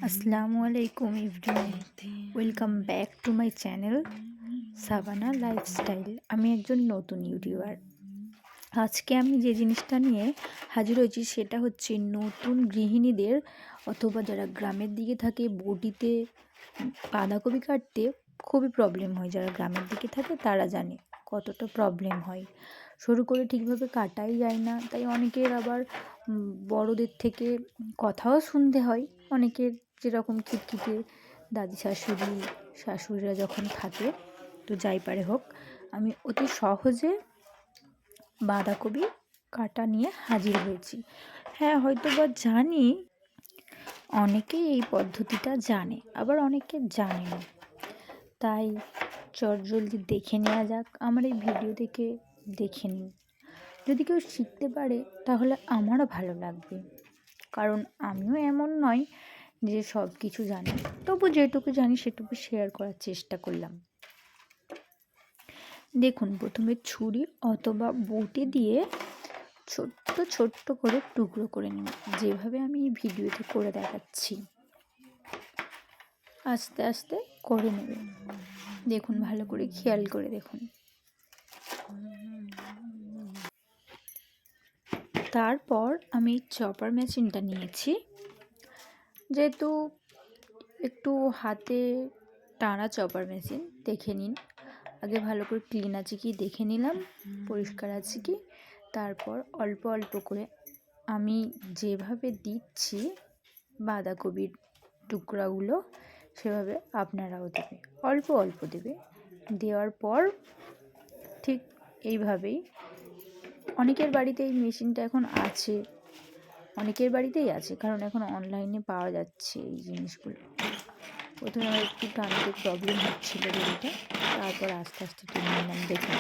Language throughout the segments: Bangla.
আসসালামু আলাইকুম everyone, welcome back to my channel Sabana lifestyle. আমি একজন নতুন ইউটিউবার। আজকে আমি যে জিনিসটা নিয়ে হাজির হয়েছি সেটা হচ্ছে নতুন গৃহিণীদের অথবা যারা গ্রামের দিকে থাকে বটিতে বাঁধাকপি কাটতে খুবই প্রবলেম হয়। যারা গ্রামের দিকে থাকে তারা জানে কতটা প্রবলেম হয়। সরু করে ঠিকভাবে কাটাই যায় না, তাই অনেকের আবার বড়দের থেকে কথাও শুনতে হয়। অনেকের যেরকম খিটখিটে দাদি শাশুড়িরা যখন থাকে, তো যাই পারে হোক, আমি অতি সহজে বাঁধাকপি কাটা নিয়ে হাজির হয়েছি। হ্যাঁ, হয়তো বা জানি, অনেকেই এই পদ্ধতিটা জানে, আবার অনেকে জানে না। তাই চটজলদি দেখে নেওয়া যাক। আমার এই ভিডিও থেকে দেখে নিন। যদি কেউ শিখতে পারে তাহলে আমারও ভালো লাগবে, কারণ আমিও এমন নয় যে সব কিছু জানি, তবু যেটুকু জানি সেটুকু শেয়ার করার চেষ্টা করলাম। দেখুন, প্রথমে ছুরি অথবা বটি দিয়ে ছোট্ট ছোট্ট করে টুকরো করে নিন, যেভাবে আমি এই ভিডিওতে করে দেখাচ্ছি। আস্তে আস্তে করে নেবেন। দেখুন, ভালো করে খেয়াল করে দেখুন। তারপর আমি চপার মেশিনটা নিয়েছি। যেহেতু একটু হাতে টানা চপার মেশিন, দেখে নিন আগে ভালো করে ক্লিন আছে কি দেখে নিলাম, পরিষ্কার আছে কি। তারপর অল্প অল্প করে আমি যেভাবে দিচ্ছি বাঁধাকপির টুকরাগুলো, সেভাবে আপনারাও দেবে, অল্প অল্প দেবে। দেওয়ার পর ঠিক এইভাবেই, অনেকের বাড়িতে এই মেশিনটা এখন আছে, অনেকের বাড়িতেই আছে, কারণ এখন অনলাইনে পাওয়া যাচ্ছে এই জিনিসগুলো। প্রথমে আমার একটু টানতে প্রবলেম হচ্ছিল দড়িটা, তারপর আস্তে আস্তে টেনে নিলাম। দেখুন,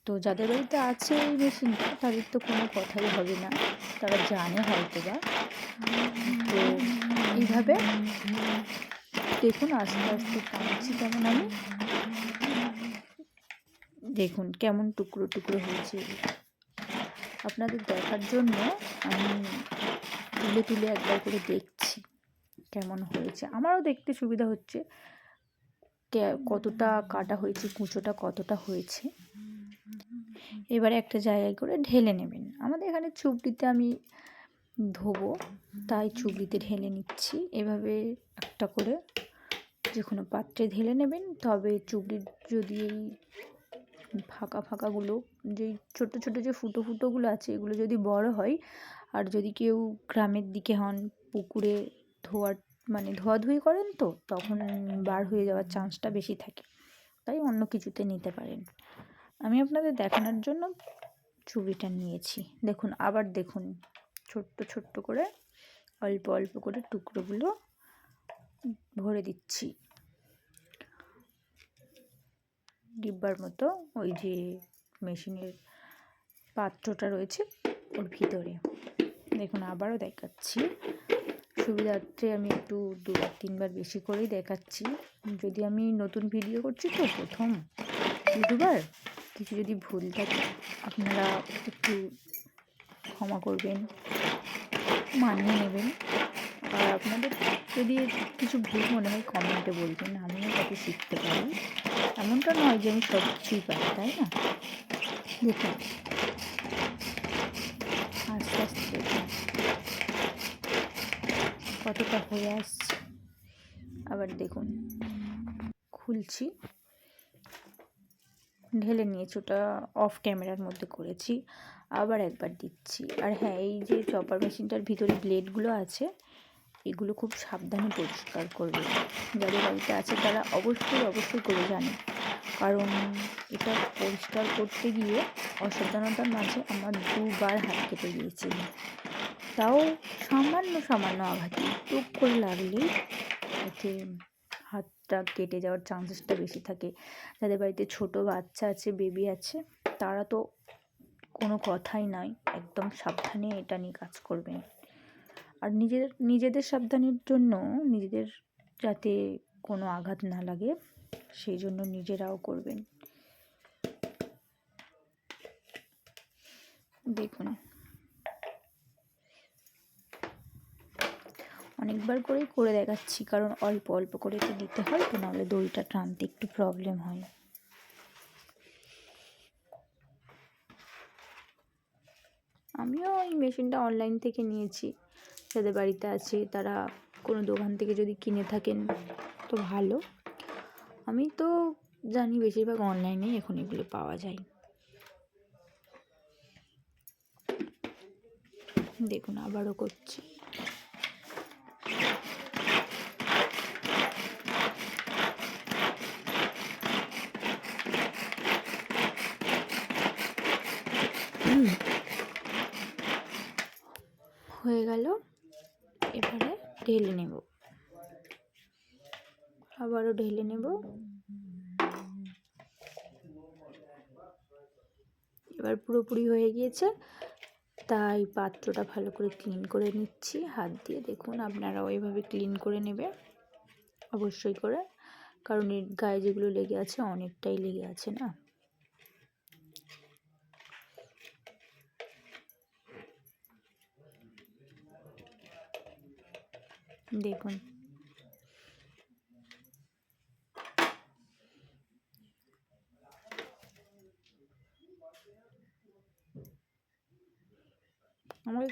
তো যাদের বাড়িতে আছে এই মেশিনটা তাদের তো কোনো কথাই হবে না, তারা জানে হয়তো বা। তো এইভাবে দেখুন, আস্তে আস্তে টানছি কেমন আমি, দেখুন কেমন টুকরো টুকরো হয়েছে। আপনাদের দেখার জন্য আমি তুলে তুলে একবার করে দেখছি কেমন হয়েছে। আমারও দেখতে সুবিধা হচ্ছে কতটা কাটা হয়েছে, কুঁচোটা কতটা হয়েছে। এবারে একটা জায়গায় করে ঢেলে নেবেন। আমাদের এখানে চুবড়িতে আমি ধোবো, তাই চুবড়িতে ঢেলে নিচ্ছি। এভাবে একটা করে যে কোনো পাত্রে ঢেলে নেবেন। তবে চুবড়ির যদি এই ফাঁকা ফাঁকাগুলো, যেই ছোটো ছোটো যে ফুটো ফুটোগুলো আছে, এগুলো যদি বড় হয়, আর যদি কেউ গ্রামের দিকে হন, পুকুরে ধোয়াধুয়ি করেন, তো তখন বার হয়ে যাওয়ার চান্সটা বেশি থাকে, তাই অন্য কিছুতে নিতে পারেন। আমি আপনাদের দেখানোর জন্য চুবড়িটা নিয়েছি। দেখুন, আবার দেখুন, ছোট্ট ছোট্ট করে অল্প অল্প করে টুকরোগুলো ভরে দিচ্ছি ডিব্বার মতো, ওই যে মেশিনের পাত্রটা রয়েছে ওর ভিতরে। দেখুন, আবারও দেখাচ্ছি সুবিধার্থে, আমি একটু দুবার তিনবার বেশি করেই দেখাচ্ছি। যদি আমি নতুন ভিডিও করছি, তো প্রথম ইউটিউবার, কিছু যদি ভুল থাকে আপনারা একটু ক্ষমা করবেন, মানিয়ে নেবেন। আর আপনাদের যদি কিছু ভুল মনে হয় কমেন্টে বলবেন, আমিও তাকে শিখতে পারি। এমনটা নয় যে আমি সব কিছুই পারি, তাই না? দেখুন, আস্তে আস্তে দেখুন কতটা হয়ে আসছে। আবার দেখুন, খুলছি, ঢেলে নিয়েছি, ওটা অফ ক্যামেরার মধ্যে করেছি। আবার একবার দিচ্ছি। আর হ্যাঁ, এই যে চপার মেশিনটার ভিতরে ব্লেডগুলো আছে, এগুলো খুব সাবধানে পরিষ্কার করবে। যাদের বাড়িতে আছে তারা অবশ্যই অবশ্যই করে জানে, কারণ এটা পরিষ্কার করতে গিয়ে অসাবধানতার মাঝে আমার দুবার হাত কেটে গিয়েছিল। তাও সামান্য সামান্য আঘাতে, টুক করে লাগলেই এতে হাতটা কেটে যাওয়ার চান্সেসটা বেশি থাকে। যাদের বাড়িতে ছোট বাচ্চা আছে, বেবি আছে, তারা তো কোনো কথাই নয়, একদম সাবধানে এটা নিয়ে কাজ করবেন। আর নিজেদের সাবধানের জন্য, নিজেদের যাতে কোনো আঘাত না লাগে, সেই জন্য নিজেরাও করবেন। দেখুন, অনেকবার করেই করে দেখাচ্ছি, কারণ অল্প অল্প করে তো দিতে হয়, তো নাহলে দইটা টানতে একটু প্রবলেম হয়। আমিও এই মেশিনটা অনলাইন থেকে নিয়েছি, যাদের বাড়িতে আছে তারা কোনো দোকান থেকে যদি কিনে থাকেন তো ভালো। আমি তো জানি বেশিরভাগ অনলাইনেই এখন এগুলো পাওয়া যায়। দেখুন আবারও করছি। হয়ে গেল, এবারে ঢেলে নেব, আবারও ঢেলে নেব। এবার পুরোপুরি হয়ে গিয়েছে, তাই পাত্রটা ভালো করে ক্লিন করে নিচ্ছি হাত দিয়ে। দেখুন আপনারাও এভাবে ক্লিন করে নেবে অবশ্যই করে, কারণ এর গায়ে যেগুলো লেগে আছে অনেকটাই লেগে আছে না। দেখুন আমার